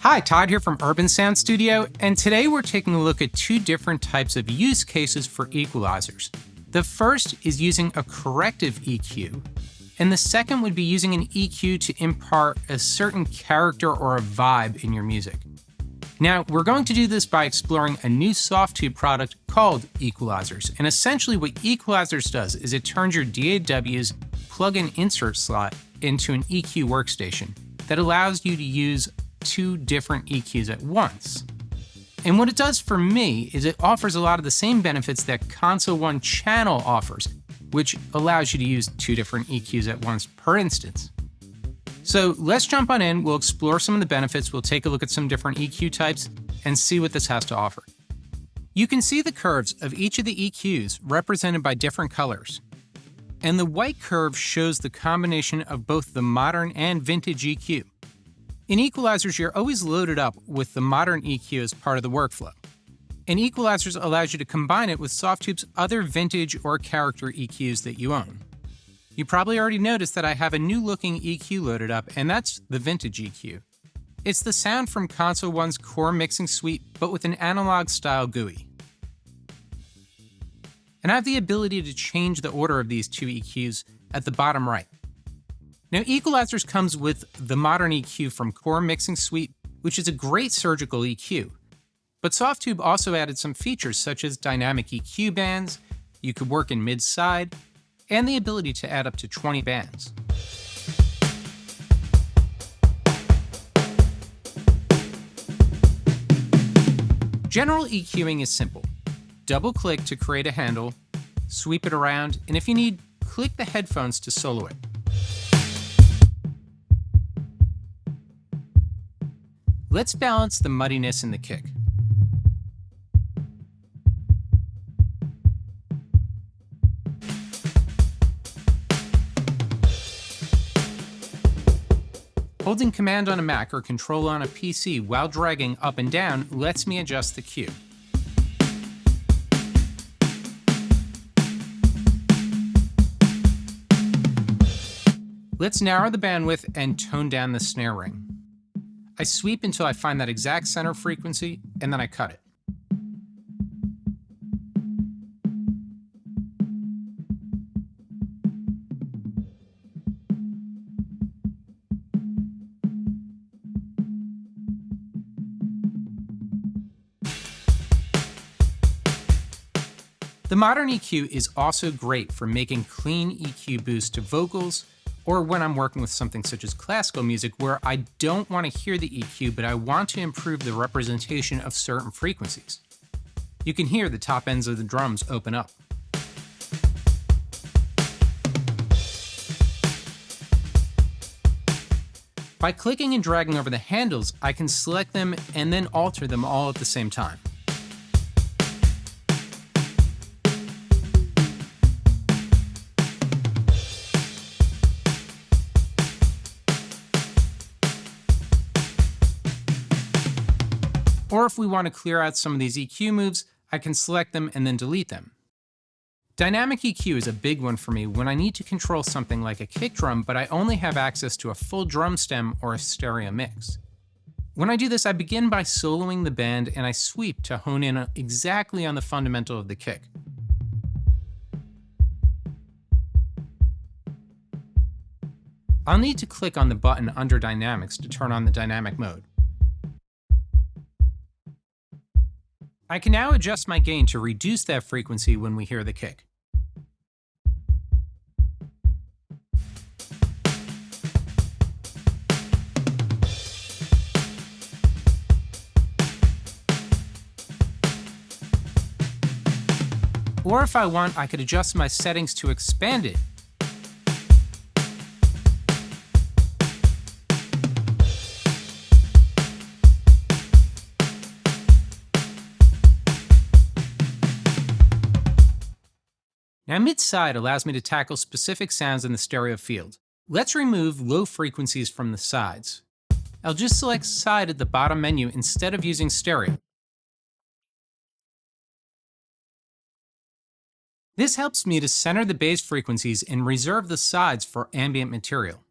Hi, Todd here from Urban Sound Studio, and today we're taking a look at two different types of use cases for equalizers. The first is using a corrective EQ, and the second would be using an EQ to impart a certain character or a vibe in your music. Now, we're going to do this by exploring a new Softube product called Equalizers, and essentially what Equalizers does is it turns your DAW's plug-in insert slot into an EQ workstation that allows you to use two different EQs at once. And what it does for me is it offers a lot of the same benefits that Console 1 Channel offers, which allows you to use two different EQs at once per instance. So let's jump on in, we'll explore some of the benefits, we'll take a look at some different EQ types, and see what this has to offer. You can see the curves of each of the EQs represented by different colors. And the white curve shows the combination of both the modern and vintage EQ. In Equalizers, you're always loaded up with the modern EQ as part of the workflow. And Equalizers allows you to combine it with Softube's other vintage or character EQs that you own. You probably already noticed that I have a new looking EQ loaded up, and that's the vintage EQ. It's the sound from Console 1's core mixing suite, but with an analog style GUI. And I have the ability to change the order of these two EQs at the bottom right. Now, Equalizers comes with the modern EQ from Core Mixing Suite, which is a great surgical EQ. But Softube also added some features such as dynamic EQ bands, you could work in mid-side, and the ability to add up to 20 bands. General EQing is simple. Double-click to create a handle, sweep it around, and if you need, click the headphones to solo it. Let's balance the muddiness in the kick. Holding Command on a Mac or Control on a PC while dragging up and down lets me adjust the cue. Let's narrow the bandwidth and tone down the snare ring. I sweep until I find that exact center frequency, and then I cut it. The modern EQ is also great for making clean EQ boosts to vocals, or when I'm working with something such as classical music where I don't want to hear the EQ, but I want to improve the representation of certain frequencies. You can hear the top ends of the drums open up. By clicking and dragging over the handles, I can select them and then alter them all at the same time. Or if we want to clear out some of these EQ moves, I can select them and then delete them. Dynamic EQ is a big one for me when I need to control something like a kick drum, but I only have access to a full drum stem or a stereo mix. When I do this, I begin by soloing the band and I sweep to hone in exactly on the fundamental of the kick. I'll need to click on the button under Dynamics to turn on the dynamic mode. I can now adjust my gain to reduce that frequency when we hear the kick. Or if I want, I could adjust my settings to expand it. Now, mid-side allows me to tackle specific sounds in the stereo field. Let's remove low frequencies from the sides. I'll just select side at the bottom menu instead of using stereo. This helps me to center the bass frequencies and reserve the sides for ambient material.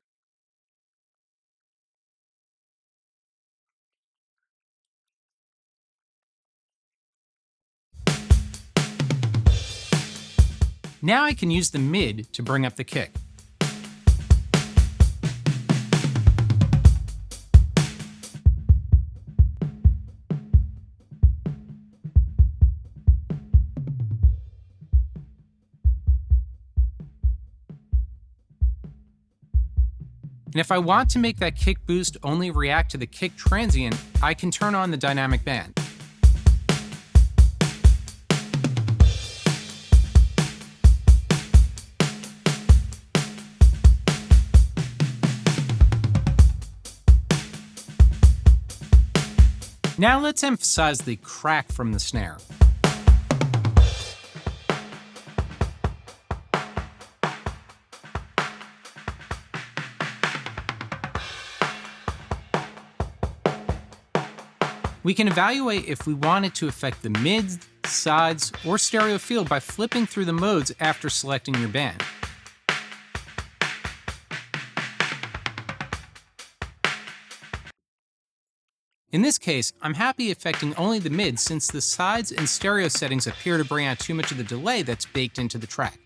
Now I can use the mid to bring up the kick. And if I want to make that kick boost only react to the kick transient, I can turn on the dynamic band. Now let's emphasize the crack from the snare. We can evaluate if we wanted to affect the mids, sides, or stereo field by flipping through the modes after selecting your band. In this case, I'm happy affecting only the mids since the sides and stereo settings appear to bring out too much of the delay that's baked into the track.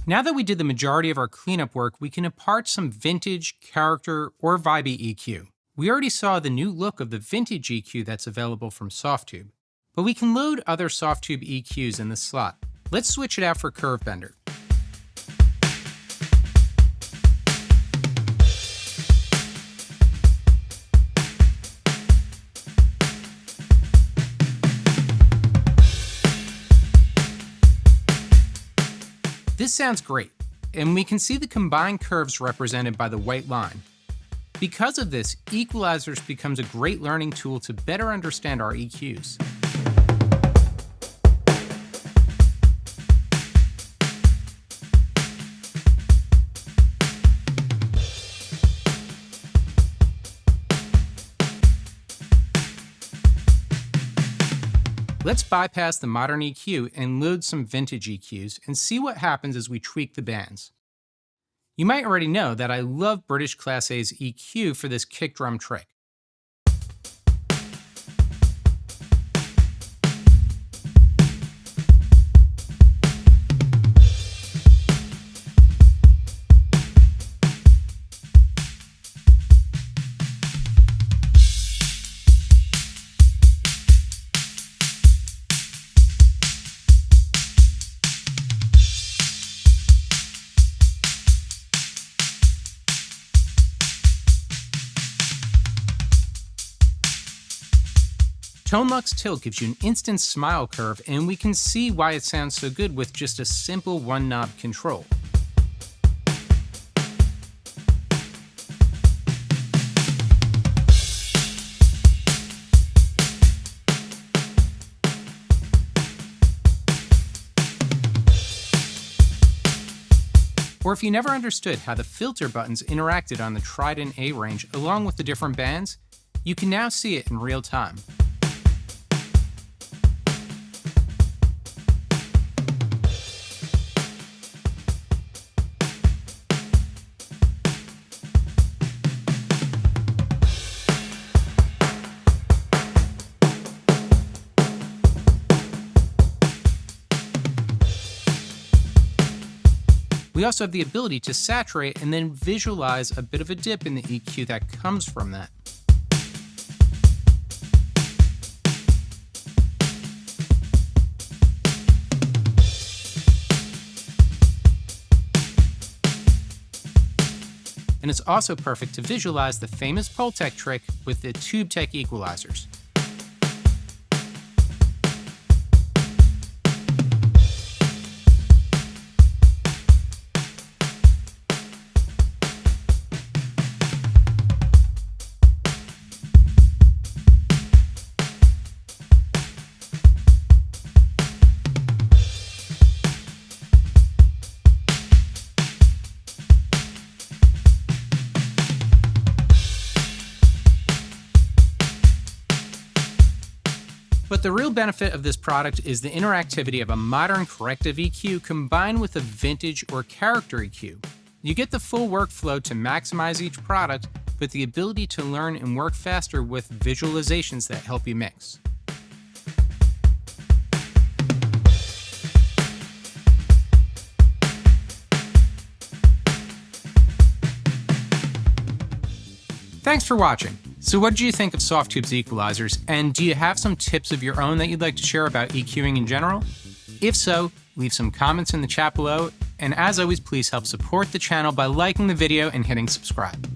Now that we did the majority of our cleanup work, we can impart some vintage, character, or vibey EQ. We already saw the new look of the vintage EQ that's available from Softube, but we can load other Softube EQs in this slot. Let's switch it out for Curve Bender. This sounds great, and we can see the combined curves represented by the white line. Because of this, Equalizers becomes a great learning tool to better understand our EQs. Let's bypass the modern EQ and load some vintage EQs and see what happens as we tweak the bands. You might already know that I love British Class A's EQ for this kick drum trick. Tone Lux Tilt gives you an instant smile curve, and we can see why it sounds so good with just a simple one-knob control. Or if you never understood how the filter buttons interacted on the Trident A range along with the different bands, you can now see it in real time. We also have the ability to saturate and then visualize a bit of a dip in the EQ that comes from that. And it's also perfect to visualize the famous Pultec trick with the TubeTech equalizers. But the real benefit of this product is the interactivity of a modern corrective EQ combined with a vintage or character EQ. You get the full workflow to maximize each product, but the ability to learn and work faster with visualizations that help you mix. Thanks for watching. So what did you think of Softube's equalizers, and do you have some tips of your own that you'd like to share about EQing in general? If so, leave some comments in the chat below, and as always, please help support the channel by liking the video and hitting subscribe.